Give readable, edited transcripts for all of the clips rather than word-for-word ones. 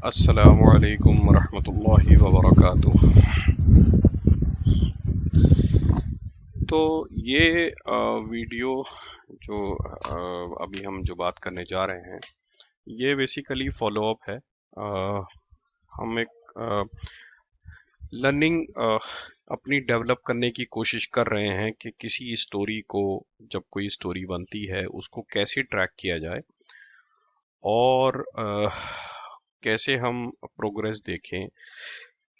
अस्सलामुअलैकुम वरहमतुल्लाहि वबरकातुह। तो ये वीडियो जो अभी हम जो बात करने जा रहे हैं ये बेसिकली फॉलो अप है। हम एक लर्निंग अपनी डेवलप करने की कोशिश कर रहे हैं कि किसी स्टोरी को, जब कोई स्टोरी बनती है उसको कैसे ट्रैक किया जाए और कैसे हम प्रोग्रेस देखें,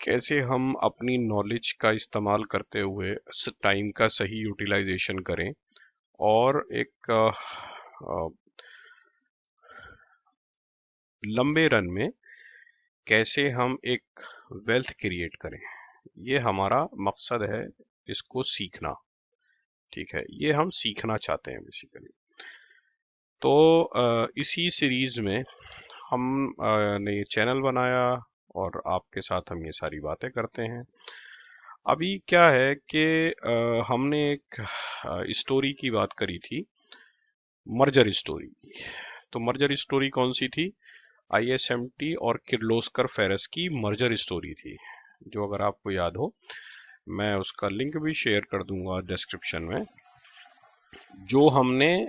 कैसे हम अपनी नॉलेज का इस्तेमाल करते हुए टाइम का सही यूटिलाइजेशन करें और एक लंबे रन में कैसे हम एक वेल्थ क्रिएट करें। ये हमारा मकसद है, इसको सीखना। ठीक है, ये हम सीखना चाहते हैं बेसिकली। तो इसी सीरीज में हम ने चैनल बनाया और आपके साथ हम ये सारी बातें करते हैं। अभी क्या है कि हमने एक स्टोरी की बात करी थी, मर्जर स्टोरी। तो मर्जर स्टोरी कौन सी थी? ISMT और किर्लोस्कर फेरस की मर्जर स्टोरी थी, जो अगर आपको याद हो मैं उसका लिंक भी शेयर कर दूंगा डिस्क्रिप्शन में। जो हमने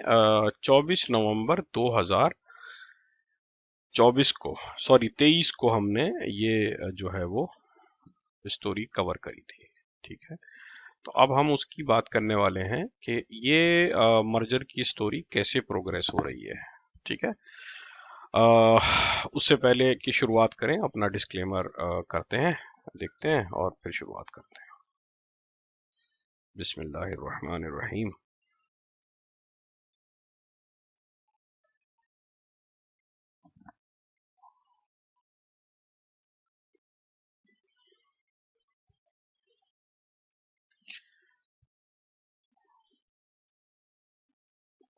24 नवंबर 2024 को, सॉरी 23 को हमने ये जो है वो स्टोरी कवर करी थी। ठीक है, तो अब हम उसकी बात करने वाले हैं कि ये मर्जर की स्टोरी कैसे प्रोग्रेस हो रही है। ठीक है, उससे पहले की शुरुआत करें, अपना डिस्क्लेमर करते हैं, देखते हैं और फिर शुरुआत करते हैं। बिस्मिल्लाहिर्रहमानिर्रहीम।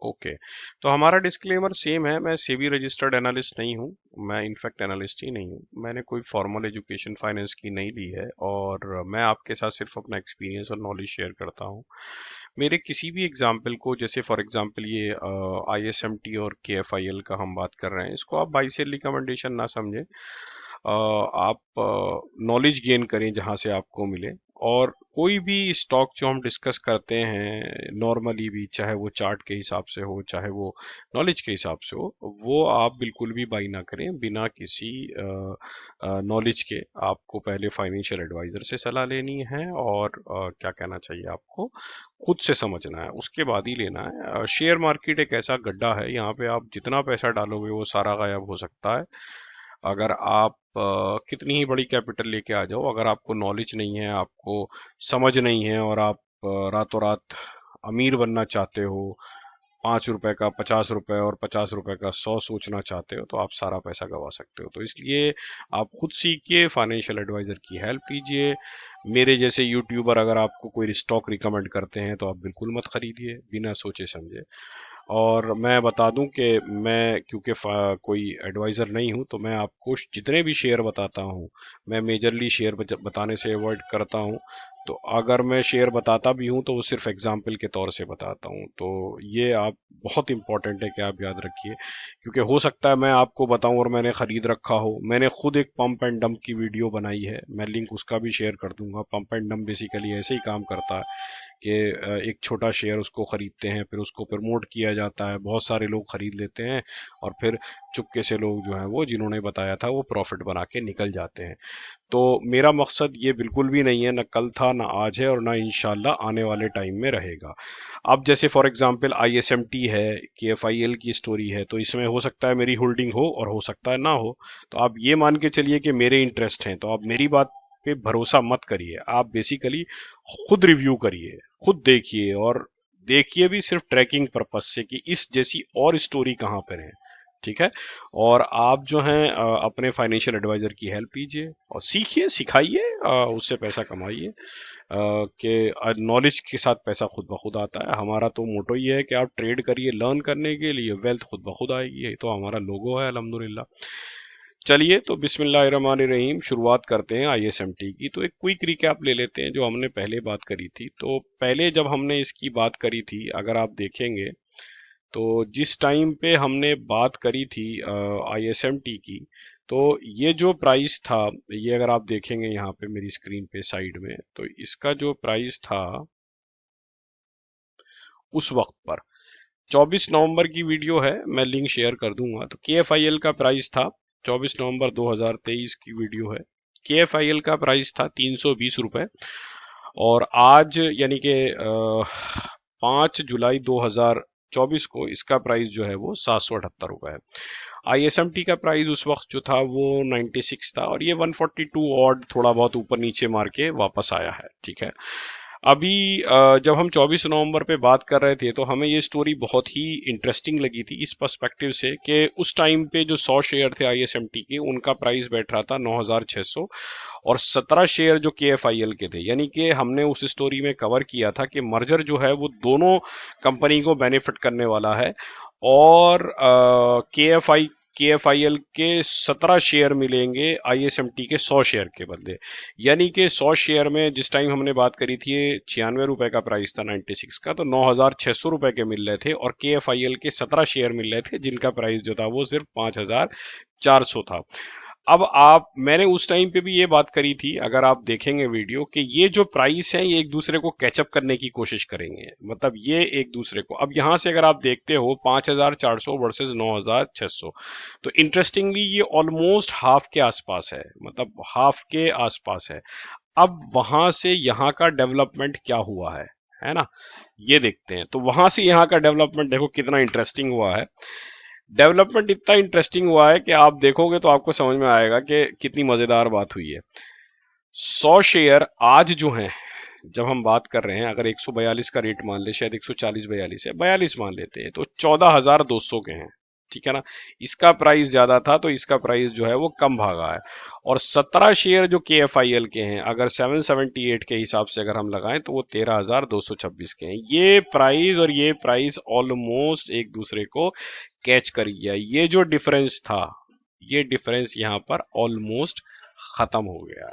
ओके, तो हमारा डिस्क्लेमर सेम है। मैं सेबी रजिस्टर्ड एनालिस्ट नहीं हूँ, मैं इनफैक्ट एनालिस्ट ही नहीं हूँ। मैंने कोई फॉर्मल एजुकेशन फाइनेंस की नहीं ली है और मैं आपके साथ सिर्फ अपना एक्सपीरियंस और नॉलेज शेयर करता हूँ। मेरे किसी भी एग्जाम्पल को, जैसे फॉर एग्जाम्पल ये ISMT और KFIL का हम बात कर रहे हैं, इसको आप बाई सेल रिकमेंडेशन ना समझें। आप नॉलेज गेन करें जहां से आपको मिले। और कोई भी स्टॉक जो हम डिस्कस करते हैं नॉर्मली भी, चाहे वो चार्ट के हिसाब से हो चाहे वो नॉलेज के हिसाब से हो, वो आप बिल्कुल भी बाई ना करें बिना किसी नॉलेज के। आपको पहले फाइनेंशियल एडवाइजर से सलाह लेनी है और क्या कहना चाहिए, आपको खुद से समझना है, उसके बाद ही लेना है। शेयर मार्केट एक ऐसा गड्ढा है, यहाँ पे आप जितना पैसा डालोगे वो सारा गायब हो सकता है। अगर आप कितनी ही बड़ी कैपिटल लेके आ जाओ, अगर आपको नॉलेज नहीं है, आपको समझ नहीं है और आप रातों रात अमीर बनना चाहते हो, 5 रुपए का 50 रुपए और 50 रुपए का 100 सोचना चाहते हो, तो आप सारा पैसा गवा सकते हो। तो इसलिए आप खुद सीखिए, फाइनेंशियल एडवाइजर की हेल्प लीजिए। मेरे जैसे यूट्यूबर अगर आपको कोई स्टॉक रिकमेंड करते हैं तो आप बिल्कुल मत खरीदिए बिना सोचे समझे। और मैं बता दूं कि मैं क्योंकि कोई एडवाइज़र नहीं हूं, तो मैं आपको जितने भी शेयर बताता हूं, मैं मेजरली शेयर बताने से अवॉइड करता हूं। तो अगर मैं शेयर बताता भी हूं तो वो सिर्फ एग्जाम्पल के तौर से बताता हूं। तो ये आप बहुत इंपॉर्टेंट है कि आप याद रखिए, क्योंकि हो सकता है मैं आपको बताऊं और मैंने खरीद रखा हो। मैंने खुद एक पंप एंड डंप की वीडियो बनाई है, मैं लिंक उसका भी शेयर कर दूंगा। पंप एंड डंप बेसिकली ऐसे ही काम करता है कि एक छोटा शेयर उसको खरीदते हैं, फिर उसको प्रमोट किया जाता है, बहुत सारे लोग खरीद लेते हैं और फिर चुपके से लोग जो हैं वो, जिन्होंने बताया था, वो प्रॉफिट बना के निकल जाते हैं। तो मेरा मकसद ये बिल्कुल भी नहीं है, ना कल था ना आज है और ना इंशाल्लाह आने वाले टाइम में रहेगा। अब जैसे फॉर एग्जांपल ISMT है, KFIL की स्टोरी है, तो इसमें हो सकता है मेरी होल्डिंग हो और हो सकता है ना हो। तो आप ये मान के चलिए कि मेरे इंटरेस्ट हैं, तो आप मेरी बात पे भरोसा मत करिए। आप बेसिकली खुद रिव्यू करिए, खुद देखिए, और देखिए भी सिर्फ ट्रैकिंग पर्पस से कि इस जैसी और स्टोरी कहाँ पर है। ठीक है, और आप जो हैं अपने फाइनेंशियल एडवाइजर की हेल्प लीजिए और सीखिए, सिखाइए, उससे पैसा कमाइए। कि नॉलेज के साथ पैसा खुद ब खुद आता है। हमारा तो मोटो ही है कि आप ट्रेड करिए, लर्न करने के लिए वेल्थ खुद ब खुद आएगी। ये तो हमारा लोगो है, अल्हम्दुलिल्लाह। चलिए, तो बिस्मिल्लाहिर्रहमानिर्रहीम, शुरुआत करते हैं ISMT की। तो एक क्विक रिकैप ले लेते हैं जो हमने पहले बात करी थी। तो पहले जब हमने इसकी बात करी थी, अगर आप देखेंगे तो जिस टाइम पे हमने बात करी थी ISMT की, तो ये जो प्राइस था, ये अगर आप देखेंगे यहाँ पे मेरी स्क्रीन पे साइड में, तो इसका जो प्राइस था उस वक्त पर, 24 नवंबर की वीडियो है, मैं लिंक शेयर कर दूंगा। तो KFIL का प्राइस था, 24 नवंबर 2023 की वीडियो है, KFIL का प्राइस था 320 रुपए। और आज यानी कि 5 जुलाई 2024 को इसका प्राइस जो है वो 778 रुपए है। ISMT का प्राइस उस वक्त जो था वो 96 था, और ये 142 ऑड थोड़ा बहुत ऊपर नीचे मार के वापस आया है। ठीक है, अभी जब हम 24 नवंबर पे बात कर रहे थे, तो हमें ये स्टोरी बहुत ही इंटरेस्टिंग लगी थी इस पर्सपेक्टिव से कि उस टाइम पे जो 100 शेयर थे ISMT के, उनका प्राइस बैठ रहा था 9600, और 17 शेयर जो KFIL के थे। यानी कि हमने उस स्टोरी में कवर किया था कि मर्जर जो है वो दोनों कंपनी को बेनिफिट करने वाला है, और KFIL के 17 शेयर मिलेंगे ISMT के 100 शेयर के बदले। यानी कि 100 शेयर में जिस टाइम हमने बात करी थी, 96 रुपए का प्राइस था 96 का, तो 9600 रुपए के मिल रहे थे, और KFIL के 17 शेयर मिल रहे थे जिनका प्राइस जो था वो सिर्फ 5400 था। अब आप, मैंने उस टाइम पे भी ये बात करी थी, अगर आप देखेंगे वीडियो, कि ये जो प्राइस है ये एक दूसरे को कैचअप करने की कोशिश करेंगे, मतलब ये एक दूसरे को, अब यहां से अगर आप देखते हो 5400 वर्सेस 9600, तो इंटरेस्टिंगली ये ऑलमोस्ट हाफ के आसपास है, मतलब हाफ के आसपास है। अब वहां से यहाँ का डेवलपमेंट क्या हुआ है ना, ये देखते हैं। तो वहां से यहाँ का डेवलपमेंट देखो कितना इंटरेस्टिंग हुआ है। डेवलपमेंट इतना इंटरेस्टिंग हुआ है कि आप देखोगे तो आपको समझ में आएगा कि कितनी मजेदार बात हुई है। 100 शेयर आज जो हैं, जब हम बात कर रहे हैं, अगर 142 का रेट मान ले, शायद 140-42 है, 42 मान लेते हैं, तो 14,200 के हैं। ठीक है ना, इसका प्राइस ज्यादा था तो इसका प्राइस जो है वो कम भागा है। और 17 शेयर जो KFIL के हैं, अगर 778 के हिसाब से अगर हम लगाएं, तो वो 13,226 के हैं। ये प्राइस और ये प्राइस ऑलमोस्ट एक दूसरे को कैच कर गया। ये जो डिफरेंस था, ये डिफरेंस यहाँ पर ऑलमोस्ट खत्म हो गया।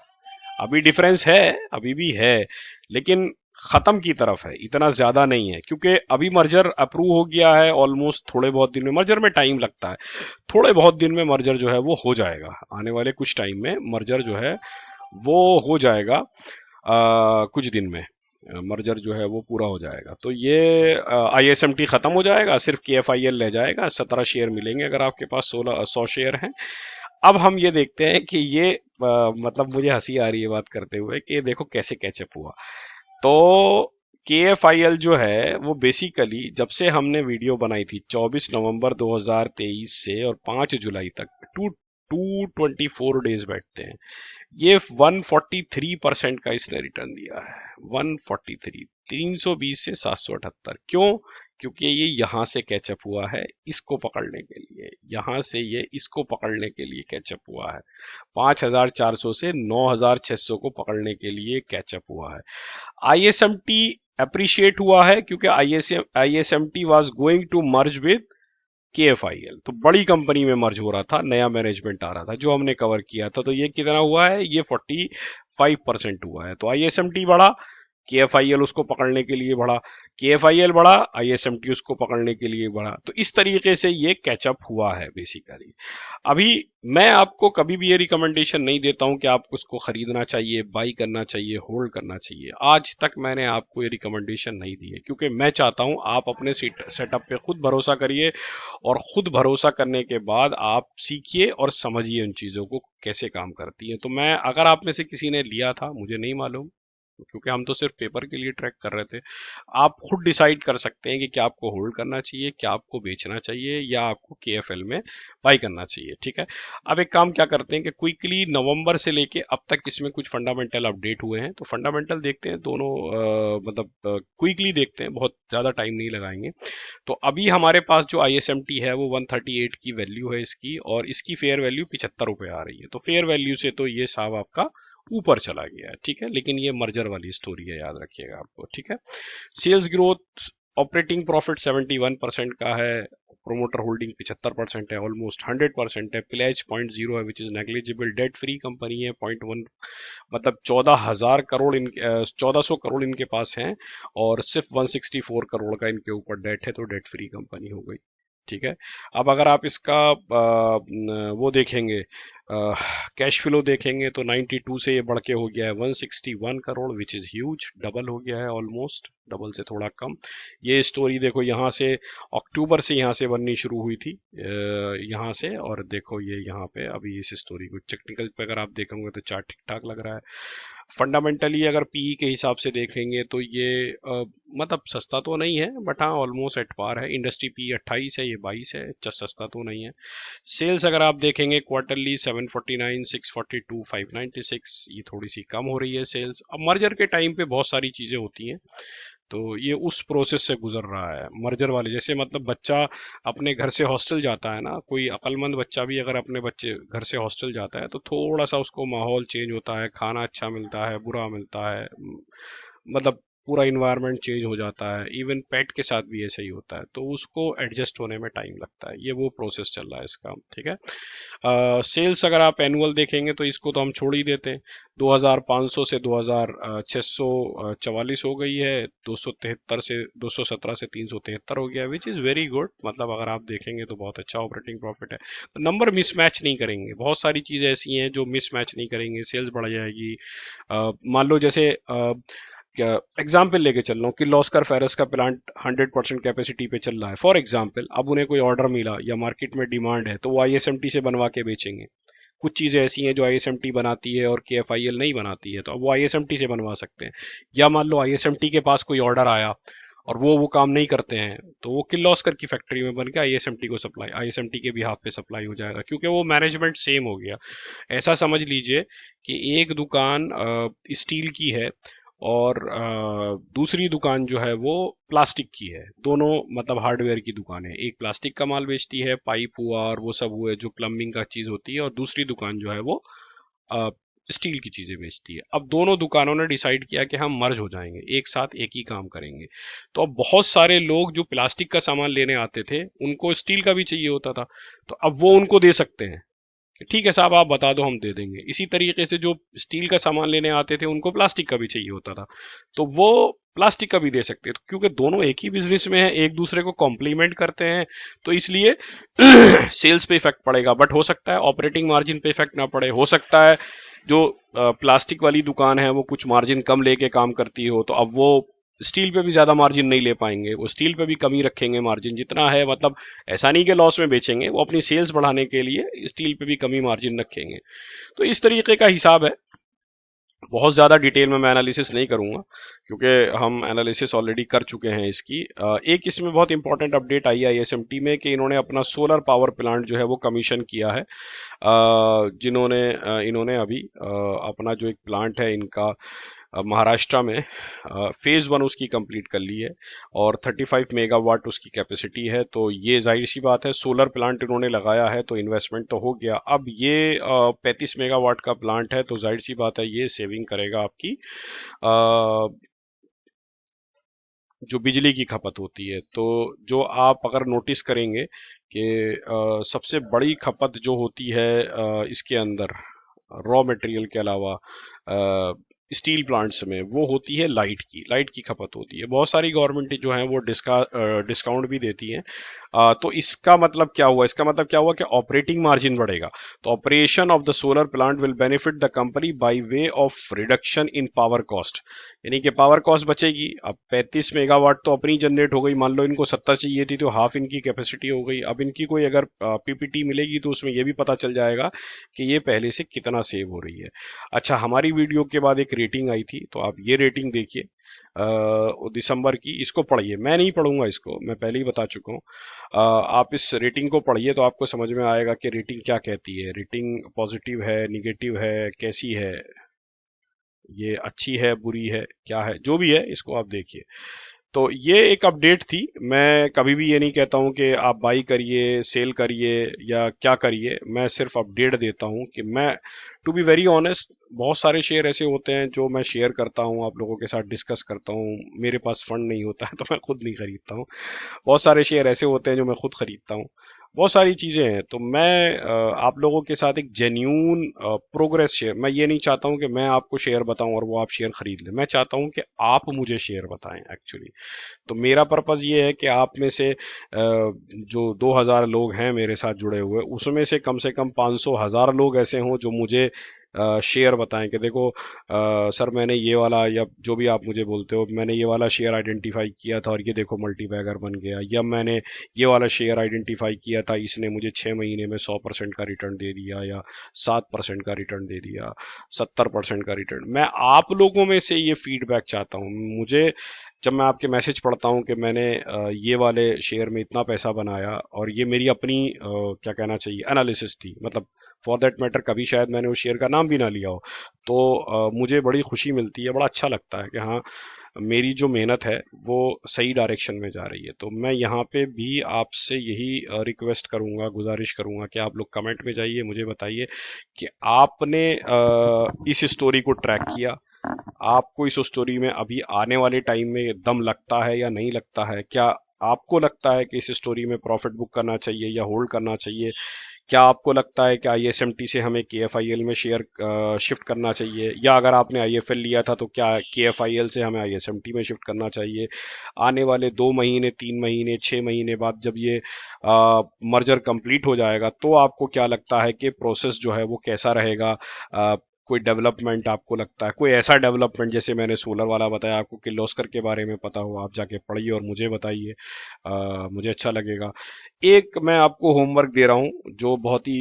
अभी डिफरेंस है, अभी भी है, लेकिन खत्म की तरफ है, इतना ज्यादा नहीं है, क्योंकि अभी मर्जर अप्रूव हो गया है ऑलमोस्ट। थोड़े बहुत दिन में, मर्जर में टाइम लगता है, थोड़े बहुत दिन में मर्जर जो है वो हो जाएगा, आने वाले कुछ टाइम में मर्जर जो है वो हो जाएगा, कुछ दिन में मर्जर जो है वो पूरा हो जाएगा। तो ये ISMT खत्म हो जाएगा, सिर्फ KFIL रह जाएगा, 17 शेयर मिलेंगे अगर आपके पास 100 शेयर हैं। अब हम ये देखते हैं कि ये मतलब मुझे हंसी आ रही है बात करते हुए कि देखो कैसे कैचअप हुआ। तो KFIL जो है वो बेसिकली, जब से हमने वीडियो बनाई थी 24 नवंबर 2023 से और 5 जुलाई तक, 224 डेज बैठते हैं, ये 143% का इसने रिटर्न दिया है। 143, 320 से 778। क्यों? क्योंकि ये यहां से कैचअप हुआ है इसको पकड़ने के लिए, यहां से ये इसको पकड़ने के लिए कैचअप हुआ है। 5400 से 9600 को पकड़ने के लिए कैचअप हुआ है। ISMT अप्रिशिएट हुआ है क्योंकि ISMT was going to merge with KFIL, तो बड़ी कंपनी में मर्ज हो रहा था, नया मैनेजमेंट आ रहा था, जो हमने कवर किया था। तो ये कितना हुआ है, ये 45% हुआ है। तो ISMT बढ़ा, KFIL उसको पकड़ने के लिए बढ़ा, KFIL बढ़ा, ISMT उसको पकड़ने के लिए बढ़ा। तो इस तरीके से ये कैचअप हुआ है बेसिकली। अभी मैं आपको कभी भी ये रिकमेंडेशन नहीं देता हूं कि आपको उसको खरीदना चाहिए, बाई करना चाहिए, होल्ड करना चाहिए। आज तक मैंने आपको ये रिकमेंडेशन नहीं दी है, क्योंकि मैं चाहता हूं आप अपने सेटअप पे खुद भरोसा करिए, और खुद भरोसा करने के बाद आप सीखिए और समझिए उन चीजों को कैसे काम करती है। तो मैं, अगर आप में से किसी ने लिया था, मुझे नहीं मालूम, क्योंकि हम तो सिर्फ पेपर के लिए ट्रैक कर रहे थे। आप खुद डिसाइड कर सकते हैं कि क्या आपको होल्ड करना चाहिए, क्या आपको बेचना चाहिए, या आपको KFL में बाई करना चाहिए। ठीक है, अब एक काम क्या करते हैं कि क्विकली नवंबर से लेके अब तक इसमें कुछ फंडामेंटल अपडेट हुए हैं, तो फंडामेंटल देखते हैं दोनों, मतलब क्विकली देखते हैं, बहुत ज्यादा टाइम नहीं लगाएंगे। तो अभी हमारे पास जो ISMT है वो 138 की वैल्यू है इसकी, और इसकी फेयर वैल्यू 75 रुपए आ रही है। तो फेयर वैल्यू से तो ये साहब आपका ऊपर चला गया है। ठीक है, लेकिन ये मर्जर वाली स्टोरी है, याद रखिएगा आपको। ठीक है, सेल्स ग्रोथ ऑपरेटिंग प्रॉफिट 71% का है, प्रोमोटर होल्डिंग 75% है, ऑलमोस्ट 100% है, प्लेज 0.0 है which is negligible, debt free company है 0.1, मतलब 14,000 करोड़ 1400 करोड़ इनके पास हैं और सिर्फ 164 करोड़ का इनके ऊपर डेट है, तो डेट फ्री कंपनी हो गई। ठीक है। अब अगर आप इसका वो देखेंगे, कैश फ्लो देखेंगे तो 92 से ये बढ़ के हो गया है 161 crore which is huge, double हो गया है, ऑलमोस्ट डबल से थोड़ा कम। ये स्टोरी देखो यहाँ से अक्टूबर से यहाँ से बननी शुरू हुई थी, यहाँ से, और देखो ये यहाँ पे अभी इस स्टोरी को टेक्निकल पे अगर आप देखोगे तो चार्ट ठीक ठाक लग रहा है। फंडामेंटली अगर पीई के हिसाब से देखेंगे तो ये मतलब सस्ता तो नहीं है, बट हाँ ऑलमोस्ट एट पार है। इंडस्ट्री पी 28 है, ये 22 है, सस्ता तो नहीं है। सेल्स अगर आप देखेंगे क्वार्टरली 749, 642, 596, ये थोड़ी सी कम हो रही है सेल्स। अब मर्जर के टाइम पे बहुत सारी चीजें होती हैं, तो ये उस प्रोसेस से गुजर रहा है मर्जर वाले जैसे। मतलब बच्चा अपने घर से हॉस्टल जाता है ना, कोई अक्लमंद बच्चा भी अगर अपने बच्चे घर से हॉस्टल जाता है तो थोड़ा सा उसको माहौल चेंज होता है, खाना अच्छा मिलता है, बुरा मिलता है, मतलब पूरा इन्वायरमेंट चेंज हो जाता है। इवन पेट के साथ भी ऐसा ही होता है, तो उसको एडजस्ट होने में टाइम लगता है। ये वो प्रोसेस चल रहा है इसका। ठीक है। सेल्स अगर आप एनुअल देखेंगे तो इसको तो हम छोड़ ही देते हैं। 2500 से 2644 हो गई है, 273 से 217 से 373 हो गया, विच इज़ वेरी गुड। मतलब अगर आप देखेंगे तो बहुत अच्छा ऑपरेटिंग प्रॉफिट है। तो नंबर मिसमैच नहीं करेंगे, बहुत सारी चीज़ें ऐसी हैं जो मिसमैच नहीं करेंगे, सेल्स बढ़ जाएगी। मान लो जैसे क्या एग्जाम्पल लेके चल रहा हूँ कि लॉस्कर फेरस का प्लांट 100% कैपेसिटी पे चल रहा है फॉर एग्जाम्पल। अब उन्हें कोई ऑर्डर मिला या मार्केट में डिमांड है तो वो आईएसएमटी से बनवा के बेचेंगे। कुछ चीजें ऐसी हैं जो आईएसएमटी बनाती है और केएफआईएल नहीं बनाती है, तो अब वो आईएसएमटी से बनवा सकते हैं। या मान लो आईएसएमटी के पास कोई ऑर्डर आया और वो काम नहीं करते हैं, तो वो किर्लोस्कर की फैक्ट्री में बन के आईएसएमटी को सप्लाई, आईएसएमटी के भी हाथ पे सप्लाई हो जाएगा, क्योंकि वो मैनेजमेंट सेम हो गया। ऐसा समझ लीजिए कि एक दुकान स्टील की है और दूसरी दुकान जो है वो प्लास्टिक की है। दोनों मतलब हार्डवेयर की दुकान है, एक प्लास्टिक का माल बेचती है, पाइप हुआ और वो सब हुए जो प्लम्बिंग का चीज होती है, और दूसरी दुकान जो है वो स्टील की चीजें बेचती है। अब दोनों दुकानों ने डिसाइड किया कि हम मर्ज हो जाएंगे, एक साथ एक ही काम करेंगे। तो अब बहुत सारे लोग जो प्लास्टिक का सामान लेने आते थे उनको स्टील का भी चाहिए होता था, तो अब वो उनको दे सकते हैं कि ठीक है साहब आप बता दो हम दे देंगे। इसी तरीके से जो स्टील का सामान लेने आते थे उनको प्लास्टिक का भी चाहिए होता था, तो वो प्लास्टिक का भी दे सकते हैं, क्योंकि दोनों एक ही बिजनेस में है, एक दूसरे को कॉम्प्लीमेंट करते हैं, तो इसलिए सेल्स पे इफेक्ट पड़ेगा, बट हो सकता है ऑपरेटिंग मार्जिन पे इफेक्ट ना पड़े। हो सकता है जो प्लास्टिक वाली दुकान है वो कुछ मार्जिन कम लेके काम करती हो, तो अब वो स्टील पे भी ज्यादा मार्जिन नहीं ले पाएंगे, वो स्टील पे भी कमी रखेंगे मार्जिन जितना है। मतलब ऐसा नहीं कि लॉस में बेचेंगे, वो अपनी सेल्स बढ़ाने के लिए स्टील पे भी कमी मार्जिन रखेंगे। तो इस तरीके का हिसाब है। बहुत ज्यादा डिटेल में मैं एनालिसिस नहीं करूंगा, क्योंकि हम एनालिसिस ऑलरेडी कर चुके हैं इसकी। एक इसमें बहुत इंपॉर्टेंट अपडेट आई है आईएसएमटी में कि इन्होंने अपना सोलर पावर प्लांट जो है वो कमीशन किया है। जिन्होंने इन्होंने अभी अपना जो एक प्लांट है इनका महाराष्ट्र में, फेज 1 उसकी कंप्लीट कर ली है और 35 मेगावाट उसकी कैपेसिटी है। तो ये जाहिर सी बात है, सोलर प्लांट इन्होंने लगाया है तो इन्वेस्टमेंट तो हो गया। अब ये 35 मेगावाट का प्लांट है, तो जाहिर सी बात है ये सेविंग करेगा आपकी जो बिजली की खपत होती है। तो जो आप अगर नोटिस करेंगे कि सबसे बड़ी खपत जो होती है इसके अंदर रॉ मटेरियल के अलावा स्टील प्लांट्स में, वो होती है लाइट की खपत होती है। बहुत सारी गवर्नमेंट जो है वो डिस्काउंट भी देती हैं। तो इसका मतलब क्या हुआ, इसका मतलब क्या हुआ कि ऑपरेटिंग मार्जिन बढ़ेगा। तो operation of the solar plant will benefit the company by way of reduction in power cost, यानी कि पावर कॉस्ट बचेगी। अब 35 मेगावाट तो अपनी जनरेट हो गई, मान लो इनको 70 चाहिए थी तो हाफ इनकी कैपेसिटी हो गई। अब इनकी कोई अगर पीपीटी मिलेगी तो उसमें ये भी पता चल जाएगा कि ये पहले से कितना सेव हो रही है। अच्छा, हमारी वीडियो के बाद एक रेटिंग आई थी, तो आप ये रेटिंग देखिए दिसंबर की, इसको पढ़िए। मैं नहीं पढ़ूंगा इसको, मैं पहले ही बता चुका हूँ। आप इस रेटिंग को पढ़िए तो आपको समझ में आएगा कि रेटिंग क्या कहती है। रेटिंग पॉजिटिव है, निगेटिव है, कैसी है, ये अच्छी है, बुरी है, क्या है, जो भी है इसको आप देखिए। तो ये एक अपडेट थी। मैं कभी भी ये नहीं कहता हूं कि आप बाई करिए, सेल करिए या क्या करिए, मैं सिर्फ अपडेट देता हूं कि मैं, टू बी वेरी ऑनेस्ट, बहुत सारे शेयर ऐसे होते हैं जो मैं शेयर करता हूं, आप लोगों के साथ डिस्कस करता हूं, मेरे पास फंड नहीं होता है तो मैं खुद नहीं खरीदता हूं। बहुत सारे शेयर ऐसे होते हैं जो मैं खुद खरीदता हूँ। बहुत सारी चीजें हैं, तो मैं आप लोगों के साथ एक जेन्यून प्रोग्रेस शेयर, मैं ये नहीं चाहता हूं कि मैं आपको शेयर बताऊं और वो आप शेयर खरीद लें। मैं चाहता हूं कि आप मुझे शेयर बताएं एक्चुअली। तो मेरा पर्पज ये है कि आप में से जो 2000 लोग हैं मेरे साथ जुड़े हुए, उसमें से कम 500 हजार लोग ऐसे हों जो मुझे शेयर बताएं कि देखो सर, मैंने ये वाला, या जो भी आप मुझे बोलते हो, मैंने ये वाला शेयर आइडेंटिफाई किया था और ये देखो मल्टीबैगर बन गया, या मैंने ये वाला शेयर आइडेंटिफाई किया था, इसने मुझे 6 महीने में 100% का रिटर्न दे दिया, या 7% का रिटर्न दे दिया, 70% का रिटर्न। मैं आप लोगों में से ये फीडबैक चाहता हूँ। मुझे, जब मैं आपके मैसेज पढ़ता हूँ कि मैंने ये वाले शेयर में इतना पैसा बनाया, और ये मेरी अपनी क्या कहना चाहिए, एनालिसिस थी, मतलब फॉर दैट मैटर कभी शायद मैंने उस शेयर का नाम भी ना लिया हो, तो मुझे बड़ी खुशी मिलती है, बड़ा अच्छा लगता है कि हाँ, मेरी जो मेहनत है वो सही डायरेक्शन में जा रही है। तो मैं यहाँ पे भी आपसे यही रिक्वेस्ट करूंगा, गुजारिश करूंगा कि आप लोग कमेंट में जाइए, मुझे बताइए कि आपने इस स्टोरी को ट्रैक किया, आपको इस स्टोरी में अभी आने वाले टाइम में दम लगता है या नहीं लगता है। क्या आपको लगता है कि इस स्टोरी में प्रॉफिट बुक करना चाहिए या होल्ड करना चाहिए? क्या आपको लगता है कि आईएसएमटी से हमें केएफआईएल में शेयर शिफ्ट करना चाहिए, या अगर आपने आईएफएल लिया था तो क्या केएफआईएल से हमें आईएसएमटी में शिफ्ट करना चाहिए? आने वाले 2 महीने, 3 महीने, 6 महीने बाद जब ये मर्जर कंप्लीट हो जाएगा, तो आपको क्या लगता है कि प्रोसेस जो है वो कैसा रहेगा? कोई डेवलपमेंट आपको लगता है, कोई ऐसा डेवलपमेंट, जैसे मैंने सोलर वाला बताया आपको, किर्लोस्कर के बारे में पता हो, आप जाके पढ़िए और मुझे बताइए, मुझे अच्छा लगेगा। एक मैं आपको होमवर्क दे रहा हूँ जो बहुत ही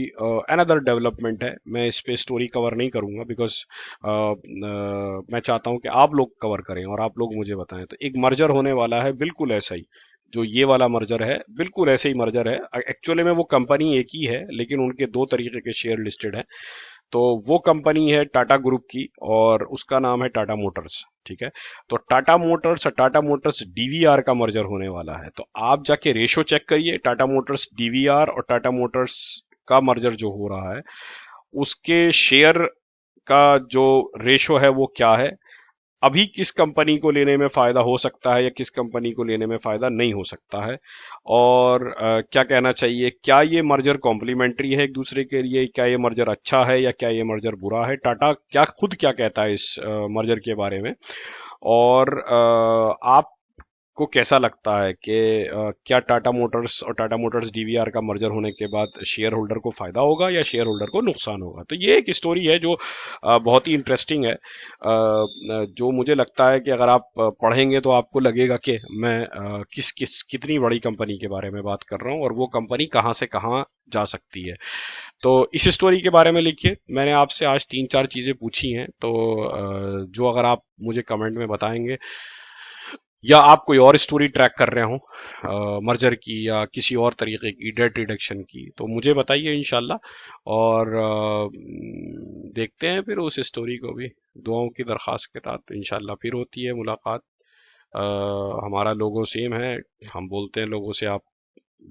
अनदर डेवलपमेंट है, मैं इस पे स्टोरी कवर नहीं करूंगा बिकॉज मैं चाहता हूँ कि आप लोग कवर करें और आप लोग मुझे बताएं। तो एक मर्जर होने वाला है, बिल्कुल ऐसा ही, जो ये वाला मर्जर है, बिल्कुल ऐसे ही मर्जर है। एक्चुअली में वो कंपनी एक ही है, लेकिन उनके दो तरीके के शेयर लिस्टेड हैं। तो वो कंपनी है टाटा ग्रुप की, और उसका नाम है टाटा मोटर्स, ठीक है। तो टाटा मोटर्स और टाटा मोटर्स डीवीआर का मर्जर होने वाला है। तो आप जाके रेशो चेक करिए, टाटा मोटर्स डीवीआर और टाटा मोटर्स का मर्जर जो हो रहा है, उसके शेयर का जो रेशो है वो क्या है, अभी किस कंपनी को लेने में फायदा हो सकता है या किस कंपनी को लेने में फायदा नहीं हो सकता है, और क्या कहना चाहिए, क्या ये मर्जर कॉम्प्लीमेंट्री है एक दूसरे के लिए, क्या ये मर्जर अच्छा है या क्या ये मर्जर बुरा है, टाटा क्या खुद क्या कहता है इस मर्जर के बारे में, और आपको कैसा लगता है कि क्या टाटा मोटर्स और टाटा मोटर्स डीवीआर का मर्जर होने के बाद शेयर होल्डर को फायदा होगा या शेयर होल्डर को नुकसान होगा। तो ये एक स्टोरी है जो बहुत ही इंटरेस्टिंग है, जो मुझे लगता है कि अगर आप पढ़ेंगे तो आपको लगेगा कि मैं किस किस कितनी बड़ी कंपनी के बारे में बात कर रहा हूँ और वो कंपनी कहाँ से कहाँ जा सकती है। तो इस स्टोरी के बारे में लिखिए। मैंने आपसे आज 3-4 चीजें पूछी हैं, तो जो अगर आप मुझे कमेंट में बताएंगे, या आप कोई और स्टोरी ट्रैक कर रहे हो मर्जर की या किसी और तरीके की डेट रिडक्शन की, तो मुझे बताइए इंशाल्लाह। और देखते हैं फिर उस स्टोरी को भी। दुआओं की दरख्वास्त के साथ इंशाल्लाह फिर होती है मुलाकात। हमारा लोगो सेम है, हम बोलते हैं लोगों से, आप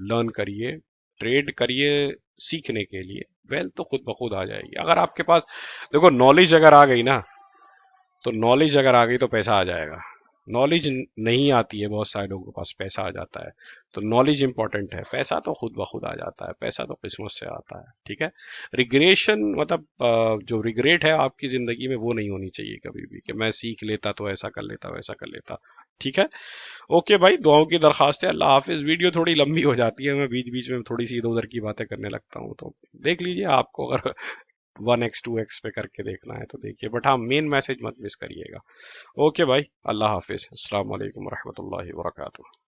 लर्न करिए, ट्रेड करिए सीखने के लिए, वेल्थ तो खुद ब खुद आ जाएगी अगर आपके पास, देखो नॉलेज अगर आ गई ना, तो नॉलेज अगर आ गई तो पैसा आ जाएगा। नॉलेज नहीं आती है, बहुत सारे लोगों के पास पैसा आ जाता है। तो नॉलेज इंपॉर्टेंट है, पैसा तो खुद ब खुद आ जाता है, पैसा तो किस्मत से आता है, ठीक है। रिग्रेशन मतलब जो रिग्रेट है आपकी जिंदगी में, वो नहीं होनी चाहिए कभी भी कि मैं सीख लेता तो ऐसा कर लेता वैसा कर लेता, ठीक है। ओके भाई, दुआओं की दरखास्त है। अल्लाह हाफिज। वीडियो थोड़ी लंबी हो जाती है, मैं बीच बीच में थोड़ी सी इधर उधर की बातें करने लगता हूँ, तो देख लीजिए, आपको अगर 1x 2x पे करके देखना है तो देखिए, बट हाँ, मेन मैसेज मत मिस करिएगा। ओके भाई, अल्लाह हाफिज, अस्सलाम वालेकुम रहमतुल्लाहि व बरकातुहू।